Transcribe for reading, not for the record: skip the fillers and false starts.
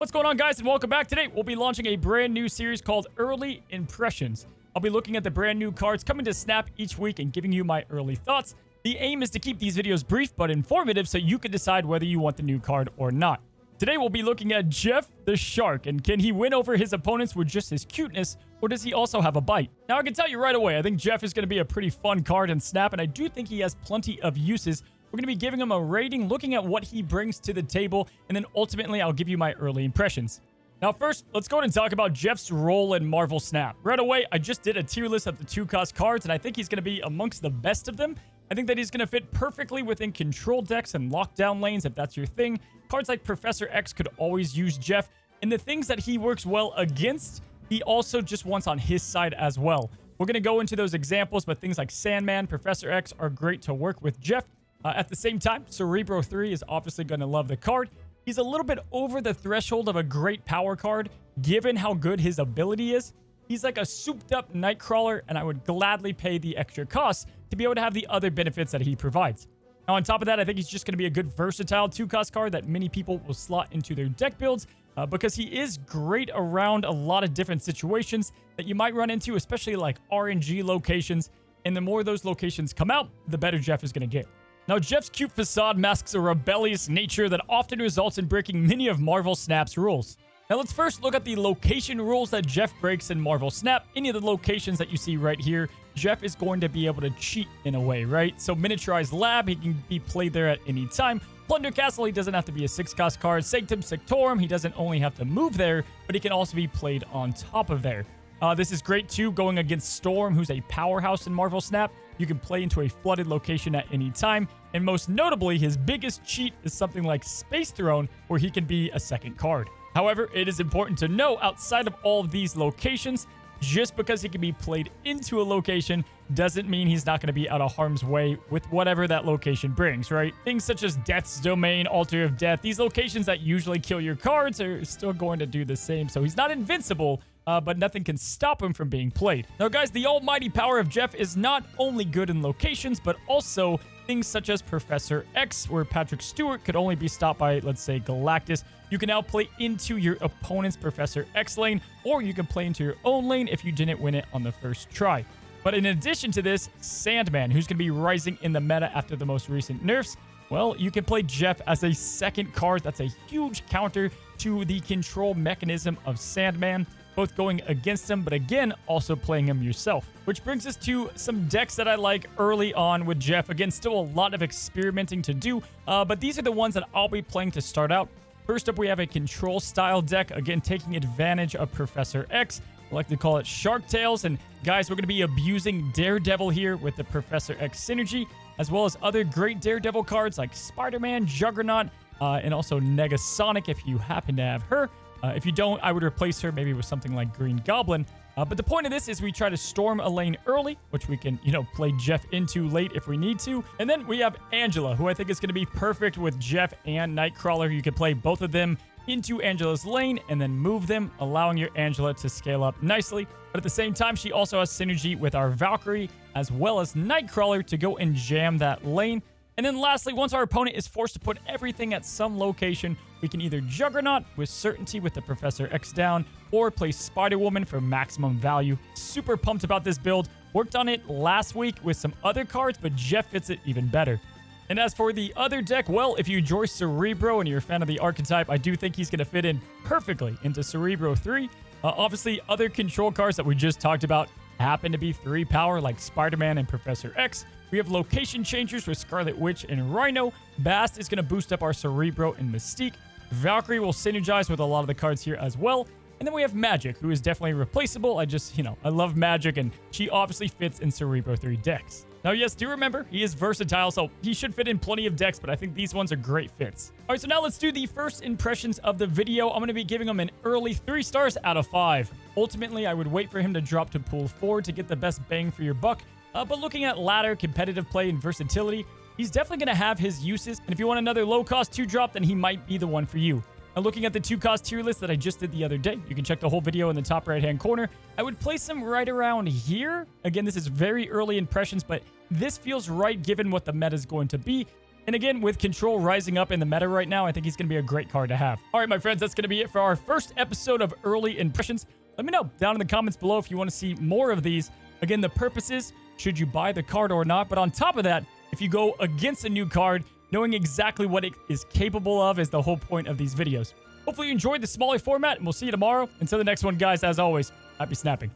What's going on, guys, and welcome back. Today, we'll be launching a brand new series called Early Impressions. I'll be looking at the brand new cards coming to Snap each week and giving you my early thoughts. The aim is to keep these videos brief but informative so you can decide whether you want the new card or not. Today, we'll be looking at Jeff the Shark, and can he win over his opponents with just his cuteness, or does he also have a bite? Now, I can tell you right away, I think Jeff is going to be a pretty fun card in Snap, and I do think he has plenty of uses. We're going to be giving him a rating, looking at what he brings to the table, and then ultimately, I'll give you my early impressions. Now, first, let's go ahead and talk about Jeff's role in Marvel Snap. Right away, I just did a tier list of the 2-cost cards, and I think he's going to be amongst the best of them. I think that he's going to fit perfectly within control decks and lockdown lanes, if that's your thing. Cards like Professor X could always use Jeff, and the things that he works well against, he also just wants on his side as well. We're going to go into those examples, but things like Sandman, Professor X are great to work with Jeff. At the same time, Cerebro 3 is obviously going to love the card. He's a little bit over the threshold of a great power card, given how good his ability is. He's like a souped-up Nightcrawler, and I would gladly pay the extra cost to be able to have the other benefits that he provides. Now, on top of that, I think he's just going to be a good versatile 2-cost card that many people will slot into their deck builds because he is great around a lot of different situations that you might run into, especially like RNG locations. And the more those locations come out, the better Jeff is going to get. Now, Jeff's cute facade masks a rebellious nature that often results in breaking many of Marvel Snap's rules. Now, let's first look at the location rules that Jeff breaks in Marvel Snap. Any of the locations that you see right here, Jeff is going to be able to cheat in a way, right? So, Miniaturized Lab, he can be played there at any time. Plunder Castle, he doesn't have to be a 6-cost card. Sanctum Sectorum, he doesn't only have to move there, but he can also be played on top of there. This is great, too, going against Storm, who's a powerhouse in Marvel Snap. You can play into a flooded location at any time. And most notably, his biggest cheat is something like Space Throne, where he can be a second card. However, it is important to know, outside of all of these locations, just because he can be played into a location doesn't mean he's not going to be out of harm's way with whatever that location brings, right? Things such as Death's Domain, Altar of Death, these locations that usually kill your cards are still going to do the same. So he's not invincible, but nothing can stop him from being played. Now, guys, the almighty power of Jeff is not only good in locations, but also things such as Professor X, where Patrick Stewart could only be stopped by, let's say, Galactus. You can now play into your opponent's Professor X lane, or you can play into your own lane if you didn't win it on the first try. But in addition to this, Sandman, who's going to be rising in the meta after the most recent nerfs, well, you can play Jeff as a second card. That's a huge counter to the control mechanism of Sandman, both going against him, but again, also playing him yourself. Which brings us to some decks that I like early on with Jeff. Again, still a lot of experimenting to do, but these are the ones that I'll be playing to start out. First up, we have a control style deck, again, taking advantage of Professor X. I like to call it Shark Tales. And guys, we're going to be abusing Daredevil here with the Professor X synergy, as well as other great Daredevil cards like Spider-Man, Juggernaut, and also Negasonic if you happen to have her. If you don't, I would replace her maybe with something like Green Goblin. But the point of this is we try to storm a lane early, which we can, play Jeff into late if we need to. And then we have Angela, who I think is going to be perfect with Jeff and Nightcrawler. You can play both of them into Angela's lane and then move them, allowing your Angela to scale up nicely. But at the same time, she also has synergy with our Valkyrie as well as Nightcrawler to go and jam that lane. And then lastly, once our opponent is forced to put everything at some location, we can either Juggernaut with certainty with the Professor X down, or play Spider-Woman for maximum value. Super pumped about this build. Worked on it last week with some other cards, but Jeff fits it even better. And as for the other deck, well, if you enjoy Cerebro and you're a fan of the archetype, I do think he's going to fit in perfectly into Cerebro 3. Obviously, other control cards that we just talked about happen to be 3 power like Spider-Man and Professor X. We have location changers with Scarlet Witch and Rhino. Bast is going to boost up our Cerebro and Mystique. Valkyrie will synergize with a lot of the cards here as well. And then we have Magic, who is definitely replaceable. I love Magic, and she obviously fits in Cerebro 3 decks. Now, yes, do remember, he is versatile, so he should fit in plenty of decks, but I think these ones are great fits. All right, so now let's do the first impressions of the video. I'm going to be giving him an early 3 stars out of 5. Ultimately, I would wait for him to drop to pool 4 to get the best bang for your buck. But looking at ladder, competitive play, and versatility, he's definitely going to have his uses. And if you want another low-cost 2-drop, then he might be the one for you. Now, looking at the 2-cost tier list that I just did the other day, you can check the whole video in the top right-hand corner. I would place him right around here. Again, this is very early impressions, but this feels right given what the meta is going to be. And again, with Control rising up in the meta right now, I think he's going to be a great card to have. All right, my friends, that's going to be it for our first episode of Early Impressions. Let me know down in the comments below if you want to see more of these. Again, the purpose is, should you buy the card or not? But on top of that, if you go against a new card, knowing exactly what it is capable of is the whole point of these videos. Hopefully you enjoyed the smaller format, and we'll see you tomorrow. Until the next one, guys, as always, happy snapping.